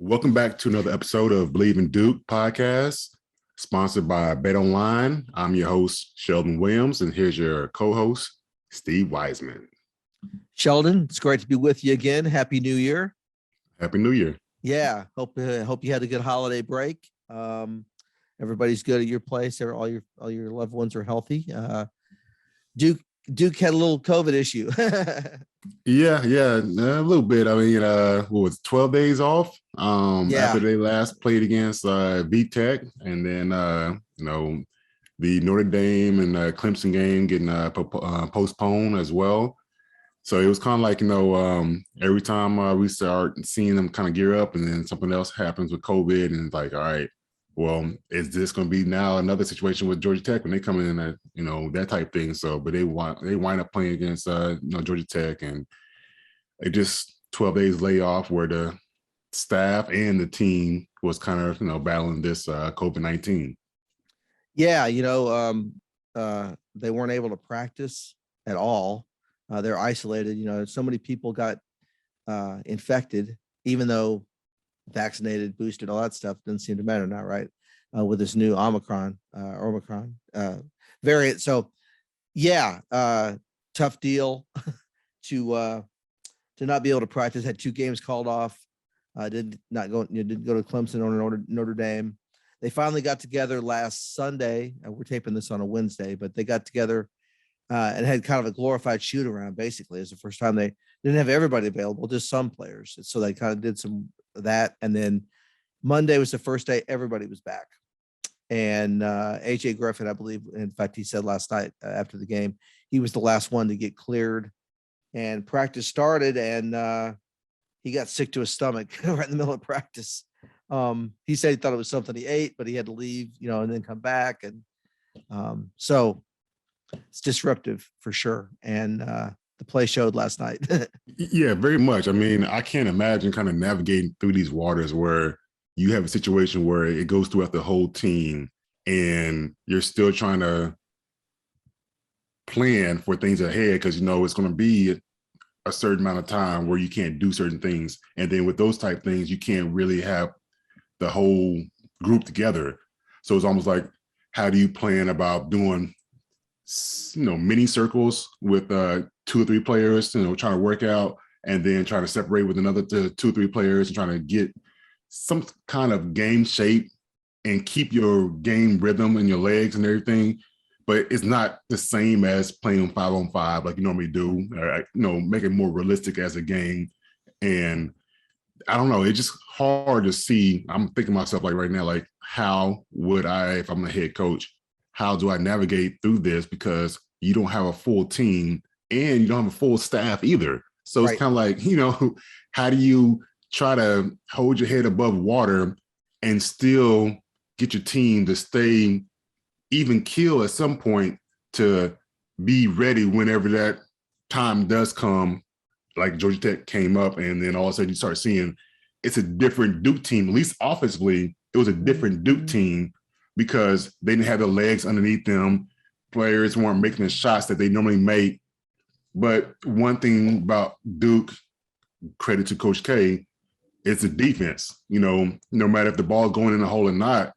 Welcome back to another episode of Believe in Duke podcast, sponsored by Bet Online. I'm your host, Shelden Williams, and here's your co-host, Steve Wiseman. Shelden, it's great to be with you again. Happy New Year. Happy New Year. Yeah, hope you had a good holiday break. Everybody's good at your place. All your loved ones are healthy. Duke had a little COVID issue. Yeah, a little bit. I mean, what was 12 days off? After they last played against VTech, and then the Notre Dame and Clemson game getting postponed as well. So it was kind of like, every time we start seeing them kind of gear up, and then something else happens with COVID, and it's like, all right, well, is this going to be now another situation with Georgia Tech when they come in at, that type thing? So, but they wind up playing against, Georgia Tech, and it just 12 days layoff where the staff and the team was kind of, battling this COVID-19. Yeah, they weren't able to practice at all. They're isolated. So many people got infected, even though vaccinated, boosted, all that stuff doesn't seem to matter now, right? With this new Omicron variant. So yeah, tough deal to not be able to practice. Had 2 games called off. Didn't go to Clemson or Notre Dame. They finally got together last Sunday. We're taping this on a Wednesday, but they got together and had kind of a glorified shoot around. Basically, it's the first time they didn't have everybody available, just some players. So they kind of did some of that, and then Monday was the first day everybody was back. And AJ Griffin, I believe, in fact, he said last night after the game, he was the last one to get cleared, and practice started, and he got sick to his stomach right in the middle of practice. He said he thought it was something he ate, but he had to leave, and then come back. And so it's disruptive for sure. And the play showed last night. Yeah, very much. I mean, I can't imagine kind of navigating through these waters where you have a situation where it goes throughout the whole team and you're still trying to plan for things ahead because, it's going to be a certain amount of time where you can't do certain things. And then with those type things, you can't really have the whole group together. So it's almost like, how do you plan about doing mini circles with 2 or 3 players, trying to work out, and then trying to separate with another 2 or 3 players and trying to get some kind of game shape and keep your game rhythm in your legs and everything. But it's not the same as playing 5-on-5 like you normally do, make it more realistic as a game. And I don't know, it's just hard to see. I'm thinking to myself like right now, like, how would I, if I'm a head coach, how do I navigate through this? Because you don't have a full team and you don't have a full staff either. So It's kind of like, how do you try to hold your head above water and still get your team to stay even keel at some point to be ready whenever that time does come, like Georgia Tech came up, and then all of a sudden you start seeing it's a different Duke team. At least offensively, it was a different Duke team because they didn't have the legs underneath them. Players weren't making the shots that they normally make. But one thing about Duke, credit to Coach K, is the defense. No matter if the ball's going in the hole or not,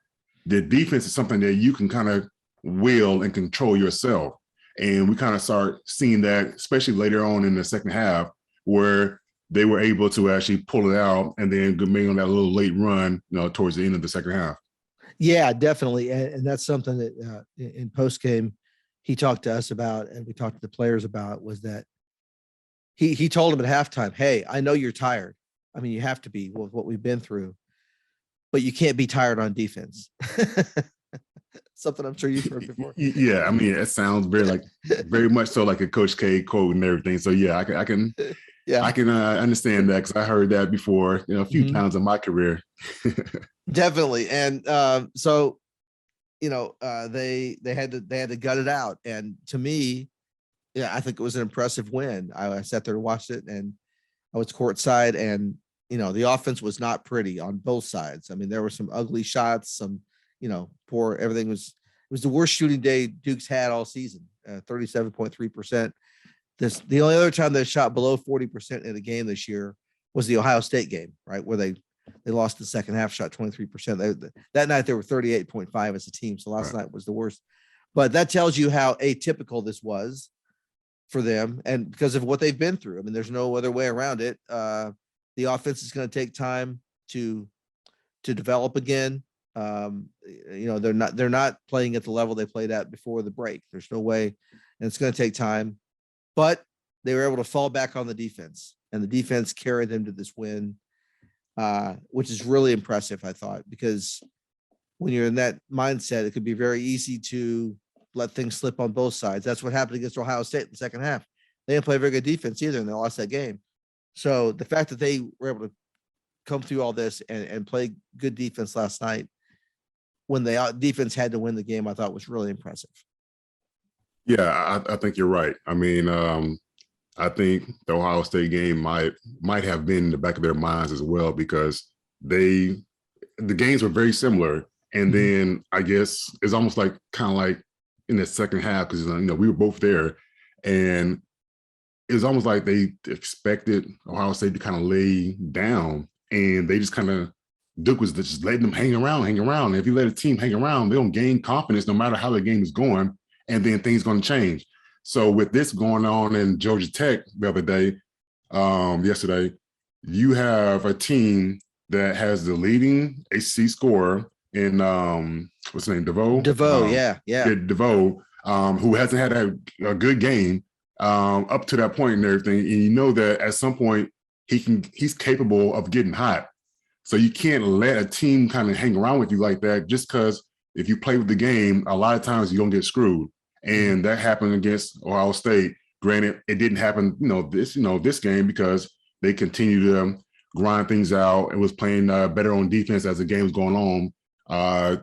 the defense is something that you can kind of will and control yourself. And we kind of start seeing that, especially later on in the second half, where they were able to actually pull it out and then make on that little late run, towards the end of the second half. Yeah, definitely. And that's something that in post game, he talked to us about, and we talked to the players about, was that he told them at halftime, hey, I know you're tired. I mean, you have to be with what we've been through, but you can't be tired on defense. Something I'm sure you've heard before. Yeah, I mean, it sounds very much so like a Coach K quote and everything. So yeah, I can understand that because I heard that before, a few times in my career. Definitely, and so they had to gut it out, and to me, I think it was an impressive win. I sat there and watched it, and I was courtside, and the offense was not pretty on both sides. I mean, there were some ugly shots, some poor. Everything was. It was the worst shooting day Duke's had all season, 37.3%. The only other time they shot below 40% in a game this year was the Ohio State game, right, where they They lost the second half, shot 23%. That night they were 38.5 as a team. So last night was the worst. But that tells you how atypical this was for them, and because of what they've been through. I mean, there's no other way around it. The offense is going to take time to develop again. They're not playing at the level they played at before the break. There's no way, and it's going to take time. But they were able to fall back on the defense, and the defense carried them to this win, which is really impressive, I thought, because when you're in that mindset, it could be very easy to let things slip on both sides. That's what happened against Ohio State in the second half. They didn't play very good defense either, and they lost that game. So the fact that they were able to come through all this and play good defense last night when the defense had to win the game, I thought was really impressive. Yeah, I think you're right. I mean, I think the Ohio State game might have been in the back of their minds as well, because the games were very similar. And then I guess it's almost like kind of like in the second half, because we were both there, and it was almost like they expected Ohio State to kind of lay down, and they just kind of, Duke was just letting them hang around. And if you let a team hang around, they don't gain confidence no matter how the game is going, and then things going to change. So with this going on in Georgia Tech the other day, yesterday, you have a team that has the leading ACC scorer in what's his name, DeVoe? Yeah. DeVoe, who hasn't had a good game up to that point and everything. And you know that at some point he's capable of getting hot. So you can't let a team kind of hang around with you like that, just because if you play with the game, a lot of times you're gonna get screwed. And that happened against Ohio State. Granted, it didn't happen, this game, because they continued to grind things out. It was playing better on defense as the game was going on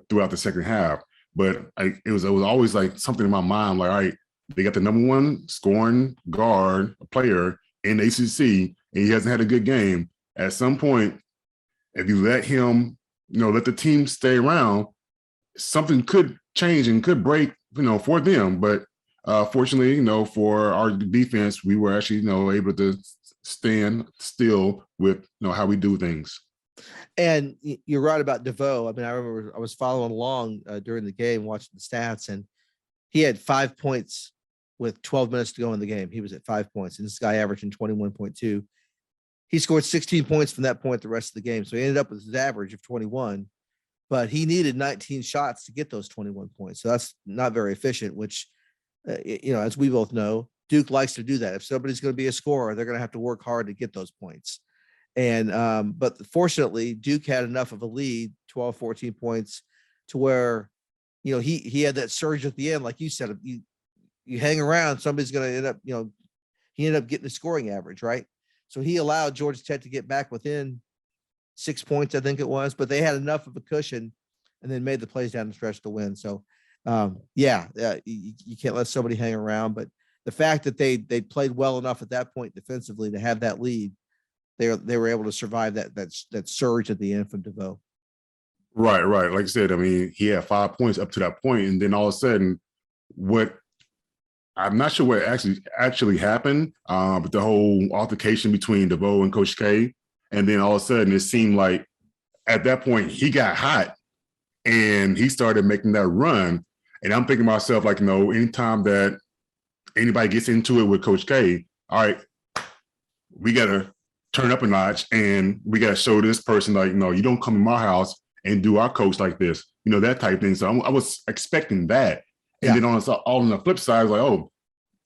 throughout the second half. But it was always like something in my mind, like, all right, they got the number one scoring guard player in ACC, and he hasn't had a good game. At some point, if you let him, let the team stay around, something could change and could break, for them. But fortunately, for our defense, we were actually, able to stand still with, how we do things. And you're right about DeVoe. I mean, I remember I was following along during the game, watching the stats, and he had 5 points with 12 minutes to go in the game. He was at 5 points, and this guy averaging 21.2. He scored 16 points from that point the rest of the game. So he ended up with his average of 21, but he needed 19 shots to get those 21 points. So that's not very efficient, which, as we both know, Duke likes to do that. If somebody's going to be a scorer, they're going to have to work hard to get those points. And, but fortunately, Duke had enough of a lead, 12, 14 points, to where, he had that surge at the end. Like you said, you hang around, somebody's going to end up, he ended up getting the scoring average, right? So he allowed Georgia Tech to get back within 6 points, I think it was, but they had enough of a cushion and then made the plays down the stretch to win. So, you can't let somebody hang around. But the fact that they played well enough at that point defensively to have that lead, they were able to survive that surge at the end from DeVoe. Right. Like I said, I mean, he had 5 points up to that point, and then all of a sudden, I'm not sure what actually happened, but the whole altercation between DeVoe and Coach K, and then all of a sudden it seemed like at that point he got hot and he started making that run. And I'm thinking to myself, like, anytime that anybody gets into it with Coach K, all right, we got to turn up a notch and we got to show this person, like, you don't come to my house and do our coach like this, that type of thing. So I was expecting that. And then all on the flip side, like, oh,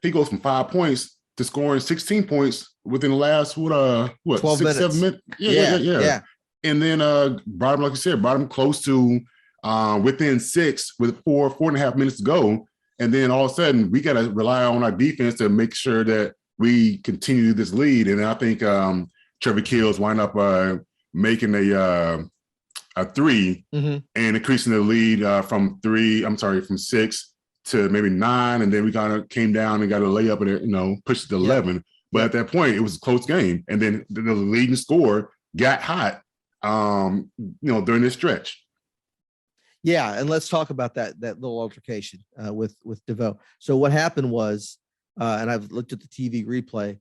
he goes from 5 points to scoring 16 points within the last 12 6, minutes. 7 minutes. Yeah. And then brought him, like you said, close to within 6 with 4.5 minutes to go. And then all of a sudden we got to rely on our defense to make sure that we continue this lead. And I think Trevor Keels wind up making a 3 and increasing the lead from 6 to maybe 9, and then we kind of came down and got a layup and pushed it to 11. But at that point, it was a close game, and then the leading scorer got hot, during this stretch. Yeah, and let's talk about that little altercation with DeVoe. So what happened was, and I've looked at the TV replay.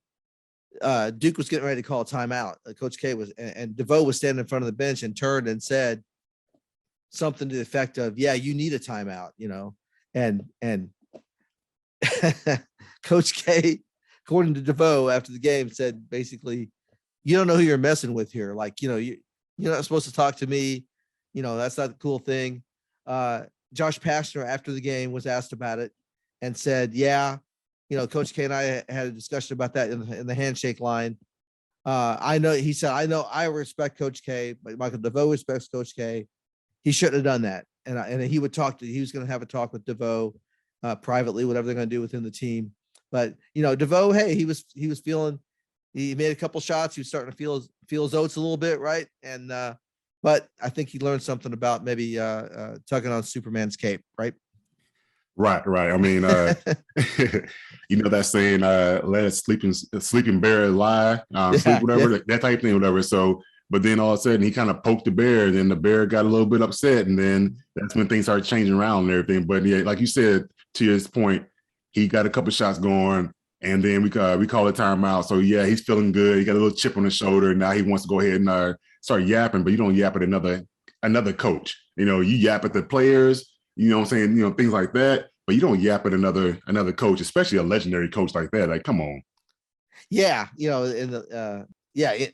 Duke was getting ready to call a timeout. Coach K was, and DeVoe was standing in front of the bench and turned and said something to the effect of, "Yeah, you need a timeout," and Coach K, according to DeVoe after the game, said basically, "You don't know who you're messing with here. Like, you're not supposed to talk to me. That's not the cool thing." Josh Pastner after the game was asked about it and said, "Yeah, Coach K and I had a discussion about that in the handshake line. I know," he said, I respect Coach K, but Michael DeVoe respects Coach K. He shouldn't have done that." And he was going to have a talk with DeVoe privately, whatever they're going to do within the team. But, DeVoe, hey, he was feeling, he made a couple shots. He was starting to feel his oats a little bit. Right. And, but I think he learned something about maybe tugging on Superman's cape. Right. Right. I mean, that saying, let a sleeping bear lie, sleep, whatever, that type of thing, whatever. So, but then all of a sudden he kind of poked the bear, and then the bear got a little bit upset, and then that's when things started changing around and everything. But yeah, like you said, to his point, he got a couple shots going, and then we call it timeout. So yeah, he's feeling good. He got a little chip on his shoulder. Now he wants to go ahead and start yapping, but you don't yap at another coach. You yap at the players. You know what I'm saying? Things like that. But you don't yap at another coach, especially a legendary coach like that. Like, come on. Yeah, in the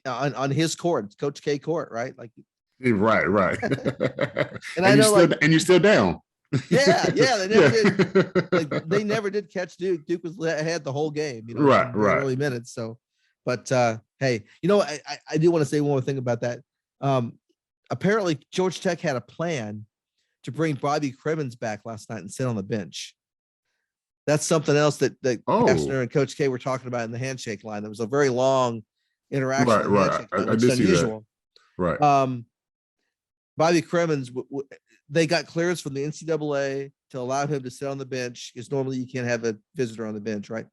on his court, Coach K court, right? Like, right. And I know, you're still down. Yeah, they never did. Like, they never did catch Duke. Duke was had the whole game, right. early minutes. So, but hey, I do want to say one more thing about that. Apparently, Georgia Tech had a plan to bring Bobby Crimmins back last night and sit on the bench. That's something else that Kastner and Coach K were talking about in the handshake line. There was a very long interaction. Right. I did see that. Right. Bobby Crimmins, they got clearance from the NCAA to allow him to sit on the bench, because normally you can't have a visitor on the bench, right?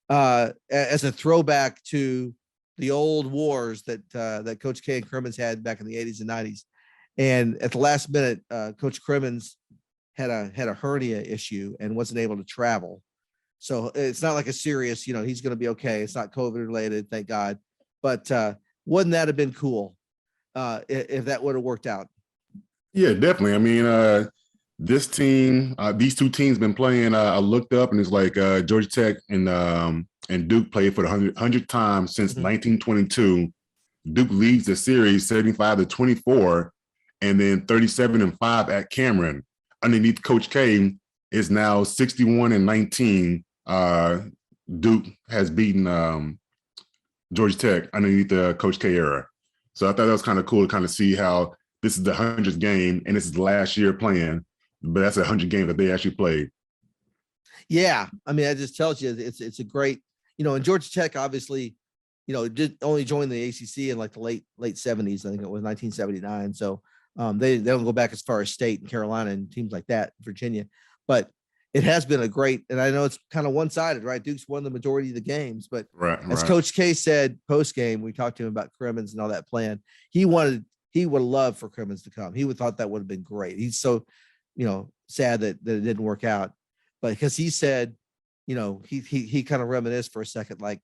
As a throwback to the old wars that Coach K and Crimmins had back in the 80s and 90s. And at the last minute, Coach Crimmins had a hernia issue and wasn't able to travel. So it's not like a serious, he's going to be okay. It's not COVID related, thank God. But wouldn't that have been cool if that would have worked out? Yeah, definitely. I mean, this team, these two teams been playing. I looked up, and it's like Georgia Tech and Duke played for the 100th time since 1922. Duke leads the series 75-24, and then 37-5 at Cameron. Underneath Coach K is now 61-19. Duke has beaten Georgia Tech underneath the Coach K era. So I thought that was kind of cool to kind of see how this is the 100th game, and this is the last year playing, but that's 100 games that they actually played. Yeah, I mean, that just tells you it's a great, and Georgia Tech obviously, did only join the ACC in like the late 70s. I think it was 1979. So they don't go back as far as State and Carolina and teams like that, Virginia. But it has been a great, and I know it's kind of one-sided, right? Duke's won the majority of the games, but as Coach K said post-game, we talked to him about Crimmins and all that plan. He would have loved for Crimmins to come. He would thought that would have been great. He's so, sad that it didn't work out. But because he said, he kind of reminisced for a second, like,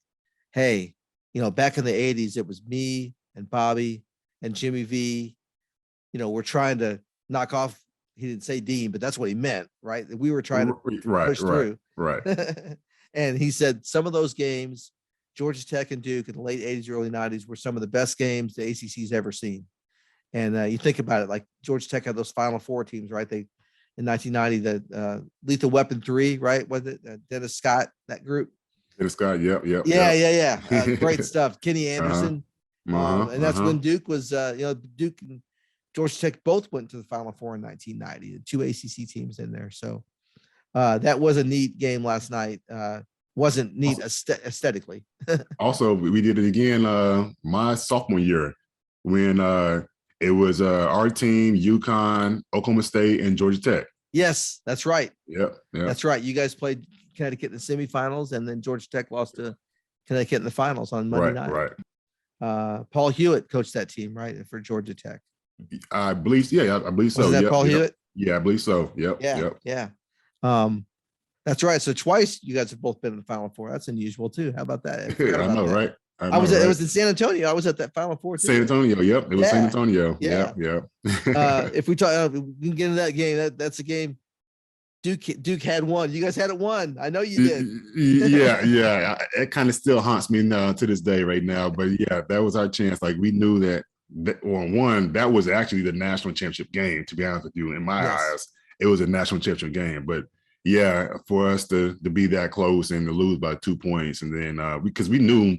hey, back in the 80s, it was me and Bobby and Jimmy V. We're trying to knock off, he didn't say Dean, but that's what he meant, right? We were trying to push through. Right. And he said some of those games, Georgia Tech and Duke in the late 80s, early 90s, were some of the best games the ACC's ever seen. And you think about it, like Georgia Tech had those Final Four teams, right? They in 1990, the Lethal Weapon 3, right? Was it Dennis Scott, that group? Dennis Scott, yep. Yeah. Great stuff. Kenny Anderson. And that's when Duke was, Duke and Georgia Tech both went to the Final Four in 1990. The two ACC teams in there. So that was a neat game last night. Wasn't neat aesthetically. Also, we did it again my sophomore year when it was our team, UConn, Oklahoma State, and Georgia Tech. Yes, that's right. Yep. That's right. You guys played Connecticut in the semifinals, and then Georgia Tech lost to Connecticut in the finals on Monday night. Right. Paul Hewitt coached that team, right, for Georgia Tech. I believe so. Was that Paul Hewitt? Yeah, I believe so. Yep. Yeah. That's right. So twice you guys have both been in the Final Four. That's unusual too. How about that? I know, right? I I know, was it right? was in San Antonio. I was at that Final Four San too. Antonio. Yep, it was San Yeah, Antonio. yeah. Yep, yep. If we talk, we can get into that game. That's a game. Duke had won. You guys had it won. I know you did. Yeah, yeah. It kind of still haunts me now to this day right now. But yeah, that was our chance. Like we knew well, one, that was actually the national championship game, to be honest with you. In my Yes. eyes, it was a national championship game. But yeah, for us to be that close and to lose by 2 points, and then because we knew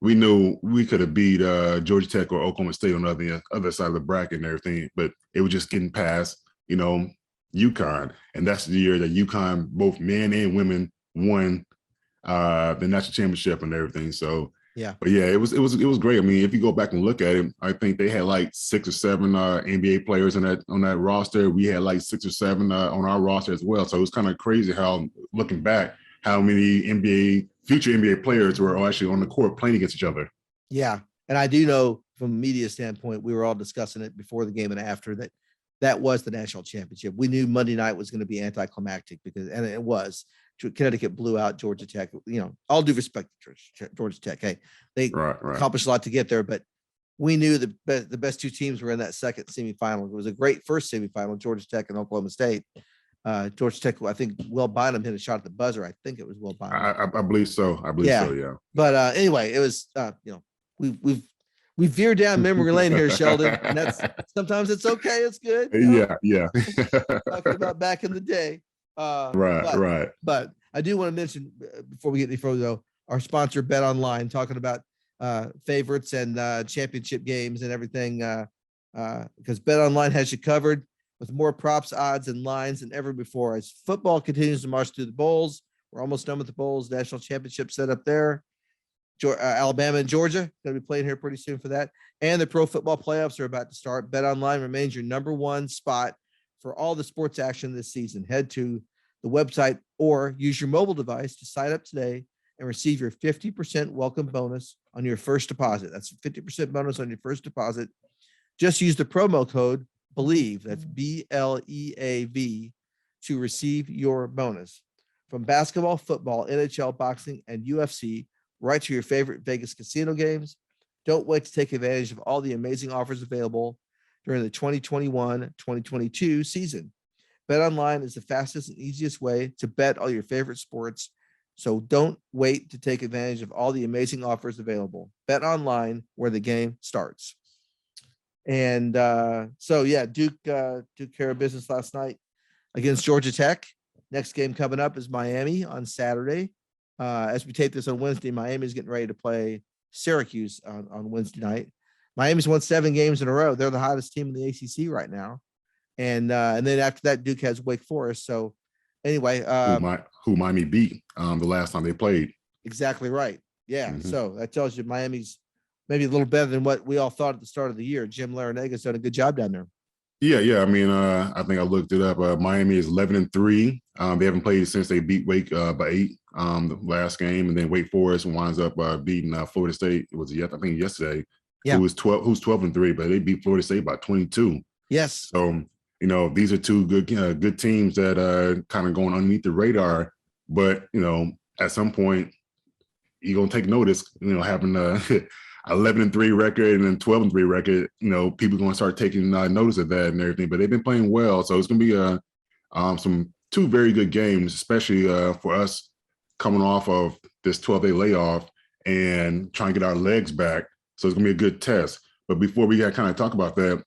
we could have beat Georgia Tech or Oklahoma State on the other side of the bracket and everything, but it was just getting past, UConn. And that's the year that UConn, both men and women, won the national championship and everything. So, Yeah. but yeah, it was great. I mean, if you go back and look at it, I think they had like 6 or 7 NBA players on that roster. We had like 6 or 7 on our roster as well. So it was kind of crazy how, looking back, how many future NBA players were actually on the court playing against each other. Yeah. And I do know from a media standpoint, we were all discussing it before the game and after that was the national championship. We knew Monday night was going to be anticlimactic and it was. Connecticut blew out Georgia Tech. All due respect to Georgia Tech. Hey, they Right. accomplished a lot to get there, but we knew the best two teams were in that second semifinal. It was a great first semifinal, Georgia Tech and Oklahoma State. Georgia Tech, I think Will Bynum hit a shot at the buzzer. I think it was Will Bynum. I believe so. Yeah. But anyway, it was we veered down memory lane here, Shelden, and that's sometimes it's okay. It's good. Yeah. Talking about back in the day. Right. But I do want to mention before we get any further, though, our sponsor Bet Online, talking about favorites and championship games and everything, because Bet Online has you covered with more props, odds, and lines than ever before. As football continues to march through the bowls, we're almost done with the bowls. National championship set up there. Alabama and Georgia going to be playing here pretty soon for that. And the pro football playoffs are about to start. Bet Online remains your number one spot for all the sports action this season. Head to the website or use your mobile device to sign up today and receive your 50% welcome bonus on your first deposit. That's a 50% bonus on your first deposit. Just use the promo code BELIEVE, that's BLEAV, to receive your bonus. From basketball, football, NHL, boxing, and UFC, right to your favorite Vegas casino games. Don't wait to take advantage of all the amazing offers available during the 2021-2022 season. Bet Online is the fastest and easiest way to bet all your favorite sports. So don't wait to take advantage of all the amazing offers available. Bet Online, where the game starts. And Duke took care of business last night against Georgia Tech. Next game coming up is Miami on Saturday. As we tape this on Wednesday, Miami's getting ready to play Syracuse on Wednesday night. Miami's won 7 games in a row. They're the hottest team in the ACC right now. And then after that, Duke has Wake Forest. So anyway, who Miami beat the last time they played. Exactly right. Yeah. Mm-hmm. So that tells you Miami's maybe a little better than what we all thought at the start of the year. Jim Laranaga's done a good job down there. Yeah. I mean, I think I looked it up. Miami is 11-3. They haven't played since they beat Wake by 8 the last game, and then Wake Forest winds up beating Florida State. It was I think yesterday. Yeah. Who's 12-3, but they beat Florida State by 22. Yes. So these are two good teams that are kind of going underneath the radar. But at some point, you're gonna take notice. Having 11-3 record and then 12-3 record, people are going to start taking notice of that and everything. But they've been playing well, so it's going to be some 2 very good games, especially for us coming off of this 12-day layoff and trying to get our legs back. So it's going to be a good test. But before we kind of talk about that,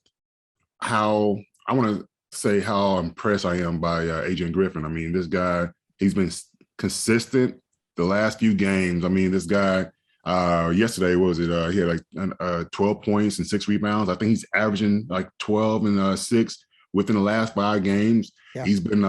how I want to say how impressed I am by Adrian Griffin. I mean, this guy, he's been consistent the last few games. I mean, this guy. Yesterday, what was it? He had like 12 points and 6 rebounds. I think he's averaging like 12 and 6 within the last 5 games. Yeah. He's been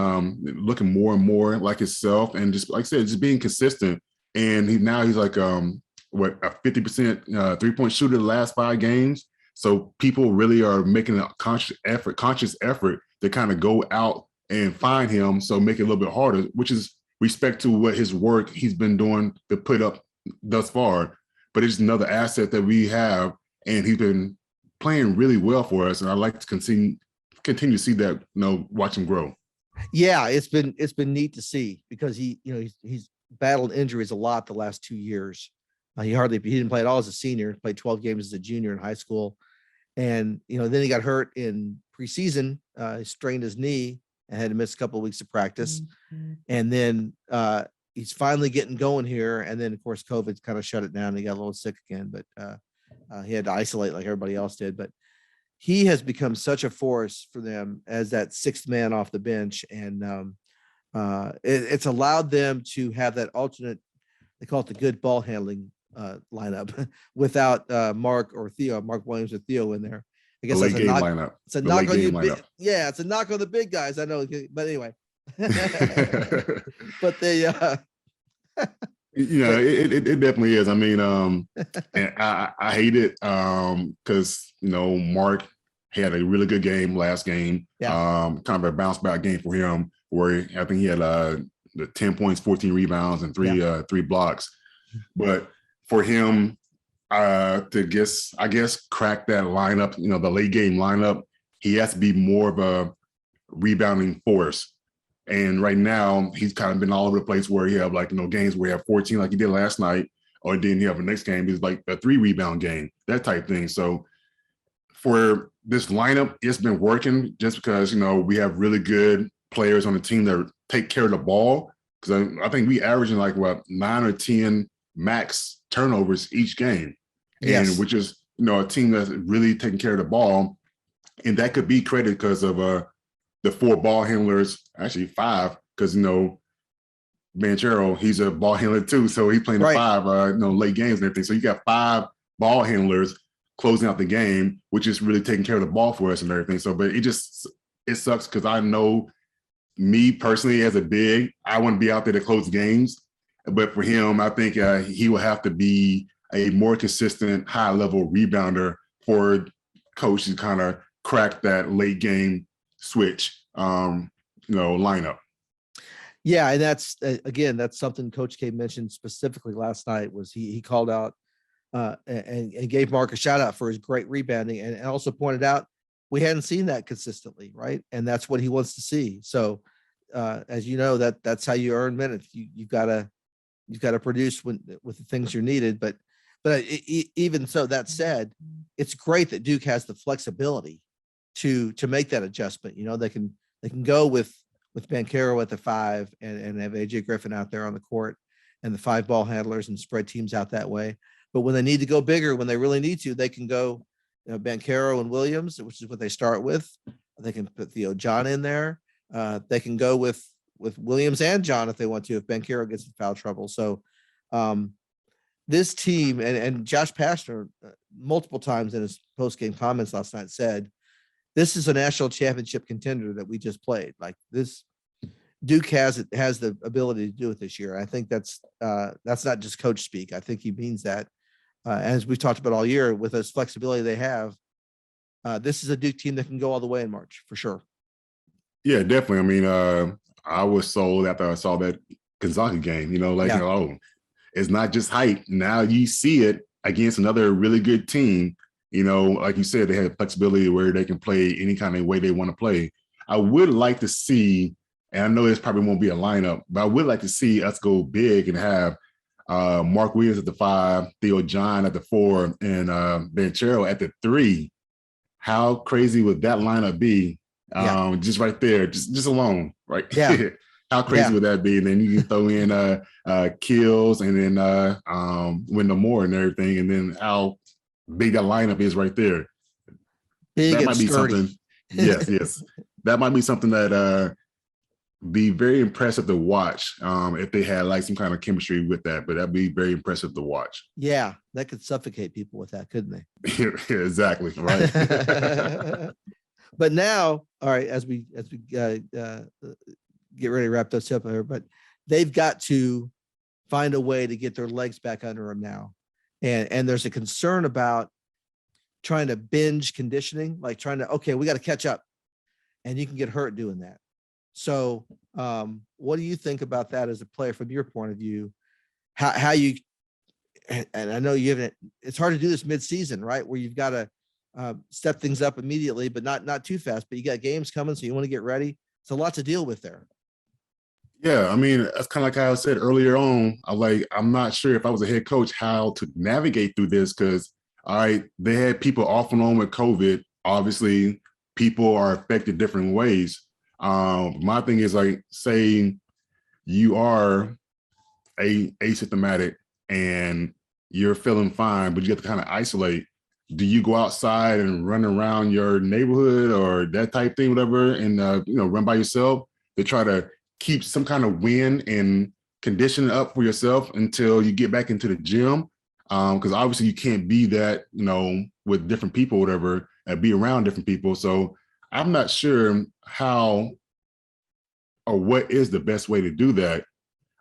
looking more and more like himself, and just like I said, just being consistent. And he's like a 50% 3-point shooter the last 5 games. So people really are making a conscious effort to kind of go out and find him. So make it a little bit harder, which is respect to what his work he's been doing to put up thus far, but it's another asset that we have, and he's been playing really well for us, and I like to continue to see that, watch him grow. Yeah, it's been neat to see, because he's battled injuries a lot the last 2 years, He didn't play at all as a senior. He played 12 games as a junior in high school, and then he got hurt in preseason. He strained his knee and had to miss a couple of weeks of practice, and then he's finally getting going here. And then of course COVID kind of shut it down. He got a little sick again, but he had to isolate like everybody else did. But he has become such a force for them as that sixth man off the bench, and it's allowed them to have that alternate. They call it the good ball handling lineup without Mark Williams or Theo in there. I guess that's a knock. Lineup. It's a knock on you. Yeah, it's a knock on the big guys. I know, but anyway. But they, it definitely is. I mean, and I hate it because Mark had a really good game last game. Yeah. Kind of a bounce back game for him, where I think he had the 10 points, 14 rebounds, and three blocks. But for him to I guess crack that lineup, the late game lineup, he has to be more of a rebounding force. And right now he's kind of been all over the place, where he have games where he have 14 like he did last night, or then he have the next game is like a 3 rebound game, that type thing. So for this lineup, it's been working just because we have really good players on the team that take care of the ball, because I think we averaging 9 or 10 max turnovers each game. Yes. And which is a team that's really taking care of the ball, and that could be credited because of the 4 ball handlers, actually 5, because Banchero, he's a ball handler too, so he's playing the 5 late games and everything. So you got 5 ball handlers closing out the game, which is really taking care of the ball for us and everything. So but it sucks, because I know me personally as a big, I want to be out there to close games. But for him, I think he will have to be a more consistent, high-level rebounder for coach to kind of crack that late game switch, lineup. Yeah, and that's again, that's something Coach K mentioned specifically last night. Was he called out and gave Mark a shout out for his great rebounding, and also pointed out we hadn't seen that consistently, right? And that's what he wants to see. So as you know, that's how you earn minutes. You've got to produce with the things you're needed. But even so, that said, it's great that Duke has the flexibility to make that adjustment. They can go with Banchero at the 5 and have AJ Griffin out there on the court and the 5 ball handlers and spread teams out that way. But when they need to go bigger, when they really need to, they can go Banchero and Williams, which is what they start with. They can put Theo John in there. They can go with Williams and John if they want to, if Banchero gets in foul trouble. So this team, and Josh Pastner multiple times in his post-game comments last night said, this is a national championship contender that we just played. Like this, Duke has the ability to do it this year. I think that's not just coach speak. I think he means that. As we've talked about all year, with this flexibility they have, this is a Duke team that can go all the way in March for sure. Yeah, definitely. I mean, I was sold after I saw that Gonzaga game. It's not just height. Now you see it against another really good team. Like you said, they have flexibility where they can play any kind of way they want to play. I would like to see, and I know this probably won't be a lineup, but I would like to see us go big and have Mark Williams at the 5, Theo John at the 4, and Banchero at the 3. How crazy would that lineup be? Just right there, just alone, right? Yeah. How crazy would that be? And then you can throw in Kills and then Wendell Moore and everything, and then how big that lineup is right there. Big that might be sturdy. Something. Yes. That might be something that be very impressive to watch if they had some kind of chemistry with that. But that'd be very impressive to watch. Yeah, that could suffocate people with that, couldn't they? Exactly. Right. But now, all right, as we get ready to wrap this up here, but they've got to find a way to get their legs back under them now. And there's a concern about trying to binge conditioning, like we got to catch up, and you can get hurt doing that. So what do you think about that as a player from your point of view? How you, and I know you haven't, it's hard to do this mid-season, right? Where you've got to step things up immediately, but not too fast, but you got games coming. So you want to get ready. It's a lot to deal with there. Yeah, I mean, that's kind of like how I said earlier on. I'm not sure if I was a head coach how to navigate through this because, all right, they had people off and on with COVID. Obviously, people are affected different ways. My thing is like, say you are asymptomatic and you're feeling fine, but you have to kind of isolate. Do you go outside and run around your neighborhood or that type thing, whatever, and run by yourself to try to keep some kind of wind and condition up for yourself until you get back into the gym? Because obviously you can't be that, with different people, whatever, and be around different people. So I'm not sure how or what is the best way to do that.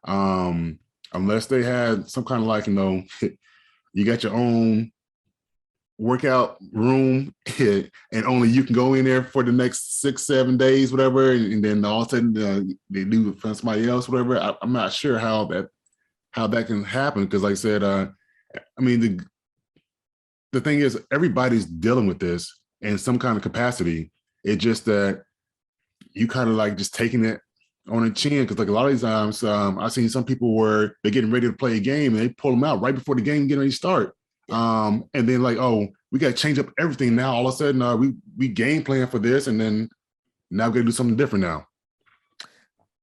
Um, Unless they had some kind of like, you got your own workout room and only you can go in there for the next 6-7 days, whatever, and then all of a sudden they do it for somebody else, whatever. I'm not sure how that can happen because, like I said, I mean the thing is everybody's dealing with this in some kind of capacity. It's just that you kind of like just taking it on the chin because like a lot of these times I've seen some people where they're getting ready to play a game and they pull them out right before the game getting ready to start. And then like, oh, we got to change up everything now. All of a sudden, we game plan for this, and then now we got to do something different now.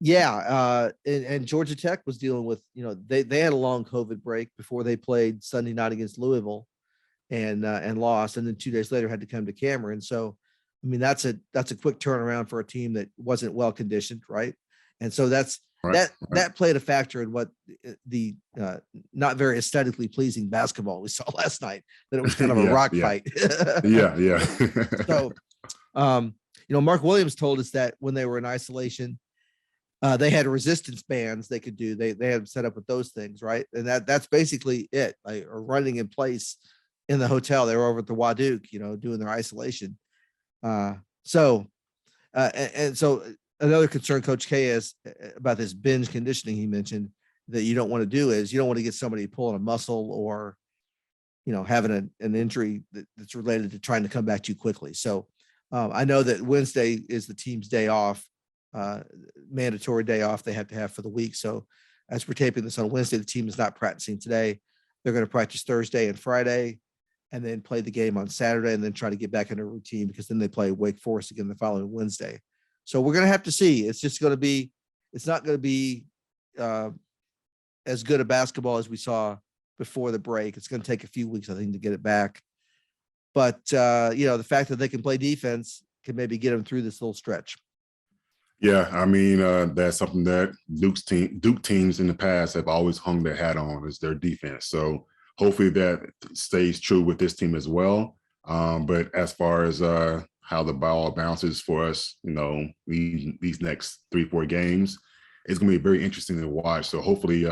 Yeah, and Georgia Tech was dealing with, they had a long COVID break before they played Sunday night against Louisville, and lost, and then 2 days later had to come to Cameron. So, I mean, that's a quick turnaround for a team that wasn't well conditioned, right? And so that played a factor in what the not very aesthetically pleasing basketball we saw last night. That it was kind of a rock fight. Yeah. So, Mark Williams told us that when they were in isolation, they had resistance bands they could do. They had set up with those things, right? And that's basically it. Like, or running in place in the hotel. They were over at the Waduke, doing their isolation. So another concern Coach K has about this binge conditioning he mentioned that you don't want to do is you don't want to get somebody pulling a muscle or, having an injury that's related to trying to come back too quickly. So I know that Wednesday is the team's day off, mandatory day off they have to have for the week. So as we're taping this on Wednesday, the team is not practicing today. They're going to practice Thursday and Friday, and then play the game on Saturday, and then try to get back into a routine because then they play Wake Forest again the following Wednesday. So we're going to have to see. It's not going to be as good a basketball as we saw before the break. It's going to take a few weeks, I think, to get it back. But, the fact that they can play defense can maybe get them through this little stretch. Yeah, I mean, that's something that Duke teams in the past have always hung their hat on is their defense. So hopefully that stays true with this team as well. But as far as how the ball bounces for us, these next 3-4 games, it's going to be very interesting to watch. So hopefully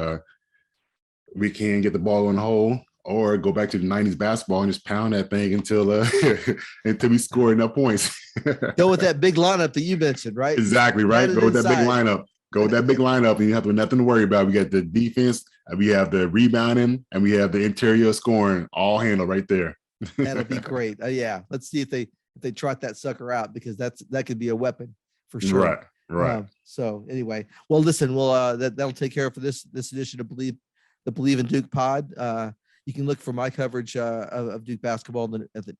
we can get the ball in the hole or go back to the 90s basketball and just pound that thing until we score enough points. Go with that big lineup that you mentioned, right? Exactly, right? Go with that big lineup. Go with that big lineup, and you have nothing to worry about. We got the defense, we have the rebounding, and we have the interior scoring all handled right there. That'll be great. Yeah, let's see if they trot that sucker out because that could be a weapon for sure. Right. So anyway, well, listen, that'll take care of for this edition of Believe in Duke pod. You can look for my coverage of Duke basketball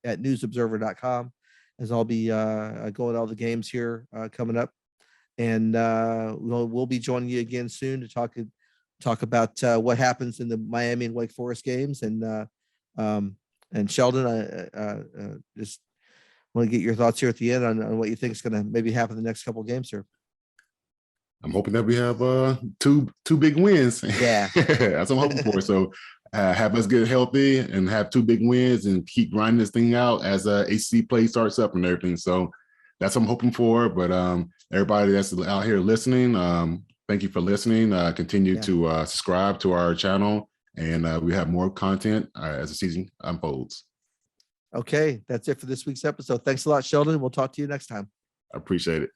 at newsobserver.com, as I'll be going to all the games here coming up. And we'll be joining you again soon to talk about what happens in the Miami and Wake Forest games. And Shelden, I just want to get your thoughts here at the end on what you think is going to maybe happen the next couple of games here. I'm hoping that we have two big wins. Yeah, that's what I'm hoping for. So have us get healthy and have 2 big wins and keep grinding this thing out as HC play starts up and everything. So that's what I'm hoping for. But everybody that's out here listening, thank you for listening. Continue to subscribe to our channel, and we have more content as the season unfolds. Okay, that's it for this week's episode. Thanks a lot, Shelden. We'll talk to you next time. I appreciate it.